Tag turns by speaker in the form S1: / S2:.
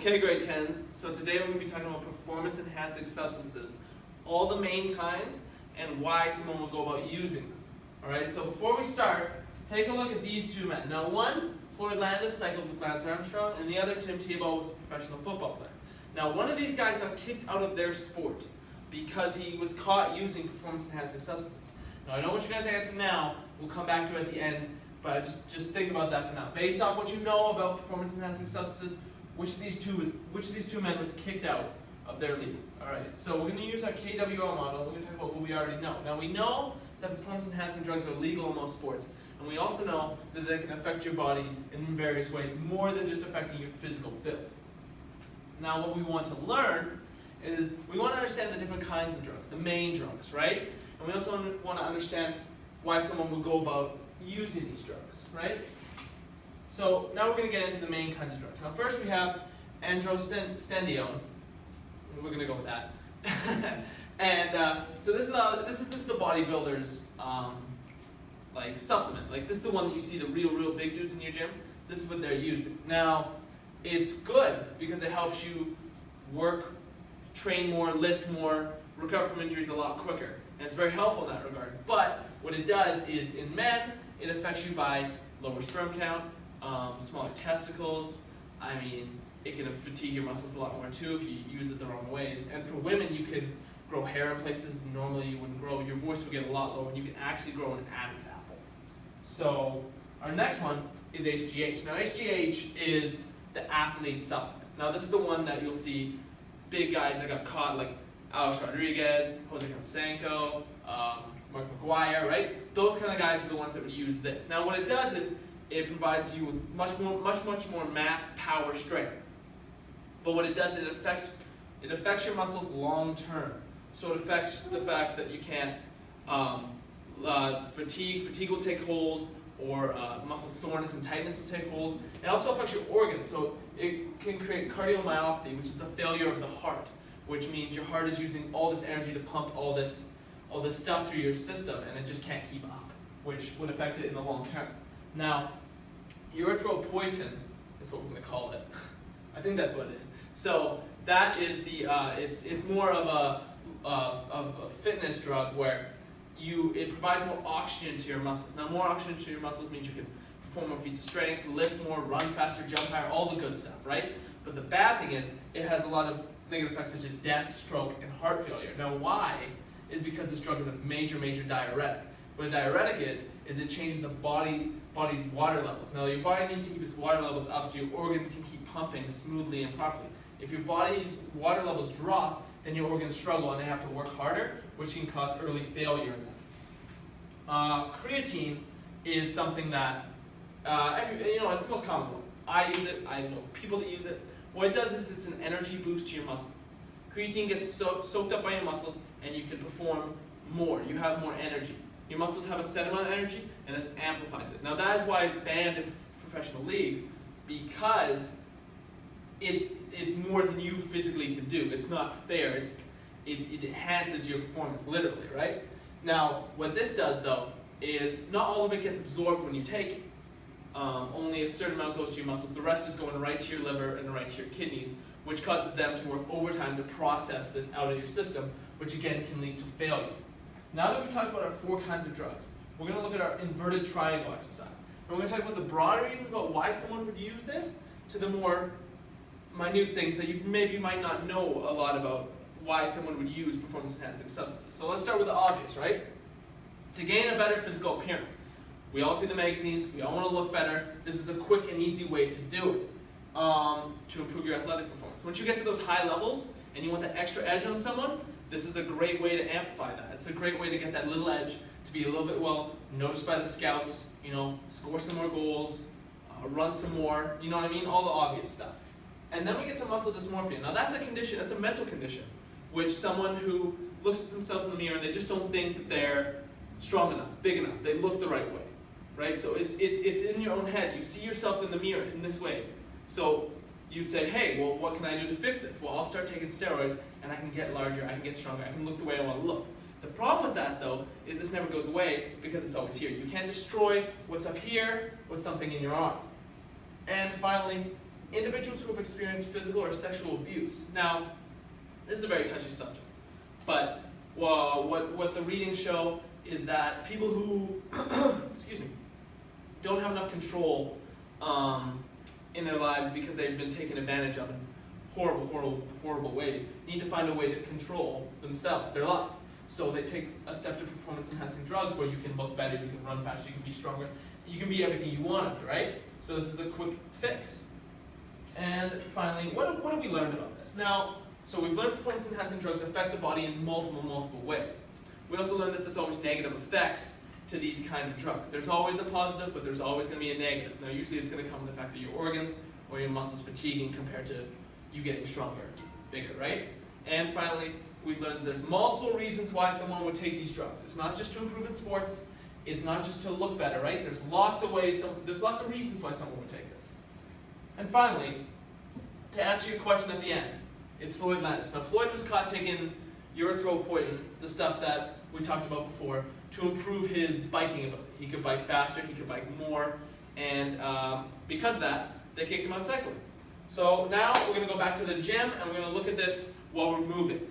S1: Okay, grade 10s, so today we're going to be talking about performance-enhancing substances, all the main kinds, and why someone will go about using them. Alright, so before we start, take a look at these two men. Now one, Floyd Landis, cycled with Lance Armstrong, and the other, Tim Tebow, was a professional football player. Now one of these guys got kicked out of their sport because he was caught using performance-enhancing substances. Now I know what you guys answer now, we'll come back to it at the end, but just think about that for now. Based off what you know about performance-enhancing substances, which of these two men was kicked out of their league? Alright, so we're going to use our KWO model. We're going to talk about what we already know. Now we know that performance-enhancing drugs are legal in most sports, and we also know that they can affect your body in various ways, more than just affecting your physical build. Now what we want to learn is, we want to understand the different kinds of drugs, the main drugs, right? And we also want to understand why someone would go about using these drugs, right? So now we're going to get into the main kinds of drugs. Now first we have androstenedione. We're going to go with that. And so this is the bodybuilder's like supplement. Like this is the one that you see the real big dudes in your gym. This is what they're using. Now it's good because it helps you work, train more, lift more, recover from injuries a lot quicker. And it's very helpful in that regard. But what it does is, in men, it affects you by lower sperm count, smaller testicles. I mean, it can fatigue your muscles a lot more too if you use it the wrong ways. And for women, you could grow hair in places normally you wouldn't grow. Your voice will get a lot lower, and you can actually grow an Adam's apple. So our next one is HGH. Now HGH is the athlete supplement. Now this is the one that you'll see big guys that got caught, like Alex Rodriguez, Jose Canseco, Mark McGuire, right? Those kind of guys are the ones that would use this. Now what it does is, it provides you with much more mass, power, strength. But what it does, it affects your muscles long term. So it affects the fact that you can't fatigue will take hold, or muscle soreness and tightness will take hold. It also affects your organs. So it can create cardiomyopathy, which is the failure of the heart, which means your heart is using all this energy to pump all this stuff through your system, and it just can't keep up, which would affect it in the long term. Now, erythropoietin is what we're going to call it. I think that's what it is. So that is the it's more of a fitness drug where it provides more oxygen to your muscles. Now more oxygen to your muscles means you can perform more feats of strength, lift more, run faster, jump higher, all the good stuff, right? But the bad thing is, it has a lot of negative effects such as death, stroke, and heart failure. Now why? Is because this drug is a major diuretic. What a diuretic is it changes the body's water levels. Now your body needs to keep its water levels up so your organs can keep pumping smoothly and properly. If your body's water levels drop, then your organs struggle and they have to work harder, which can cause early failure in them. Creatine is something that, it's the most common one. I use it, I know people that use it. What it does is it's an energy boost to your muscles. Creatine gets soaked up by your muscles, and you can perform more. You have more energy. Your muscles have a set amount of energy, and this amplifies it. Now that is why it's banned in professional leagues, because it's more than you physically can do. It's not fair. It enhances your performance, literally, right? Now, what this does, though, is not all of it gets absorbed when you take it. Only a certain amount goes to your muscles. The rest is going right to your liver and right to your kidneys, which causes them to work overtime to process this out of your system, which again can lead to failure. Now that we've talked about our 4 kinds of drugs, we're going to look at our inverted triangle exercise. And we're going to talk about the broader reasons about why someone would use this, to the more minute things that you maybe might not know a lot about why someone would use performance-enhancing substances. So let's start with the obvious, right? To gain a better physical appearance. We all see the magazines, we all want to look better. This is a quick and easy way to do it, to improve your athletic performance. Once you get to those high levels, and you want that extra edge on someone, this is a great way to amplify that. It's a great way to get that little edge, to be a little bit noticed by the scouts, score some more goals, run some more, you know what I mean? All the obvious stuff. And then we get to muscle dysmorphia. Now that's a condition, that's a mental condition, which someone who looks at themselves in the mirror and they just don't think that they're strong enough, big enough, they look the right way, right? So it's in your own head. You see yourself in the mirror in this way. So you'd say, hey, well, what can I do to fix this? Well, I'll start taking steroids and I can get larger, I can get stronger, I can look the way I want to look. The problem with that, though, is this never goes away because it's always here. You can't destroy what's up here with something in your arm. And finally, individuals who have experienced physical or sexual abuse. Now, this is a very touchy subject, but what the readings show is that people who excuse me, don't have enough control in their lives because they've been taken advantage of in horrible ways need to find a way to control themselves, their lives. So they take a step to performance-enhancing drugs where you can look better, you can run faster, you can be stronger, you can be everything you want to be, right? So this is a quick fix. And finally, what have we learned about this? Now, so we've learned performance-enhancing drugs affect the body in multiple ways. We also learned that there's always negative effects to these kind of drugs. There's always a positive, but there's always going to be a negative. Now, usually it's going to come from the fact that your organs or your muscles fatiguing compared to you getting stronger, bigger, right? And finally, we've learned that there's multiple reasons why someone would take these drugs. It's not just to improve in sports. It's not just to look better, right? There's lots of ways. There's lots of reasons why someone would take this. And finally, to answer your question at the end, it's Floyd Landis. Now, Floyd was caught taking erythropoietin, the stuff that we talked about before, to improve his biking ability. He could bike faster, he could bike more, and because of that, they kicked him out of cycling. So now we're going to go back to the gym, and we're going to look at this while we're moving.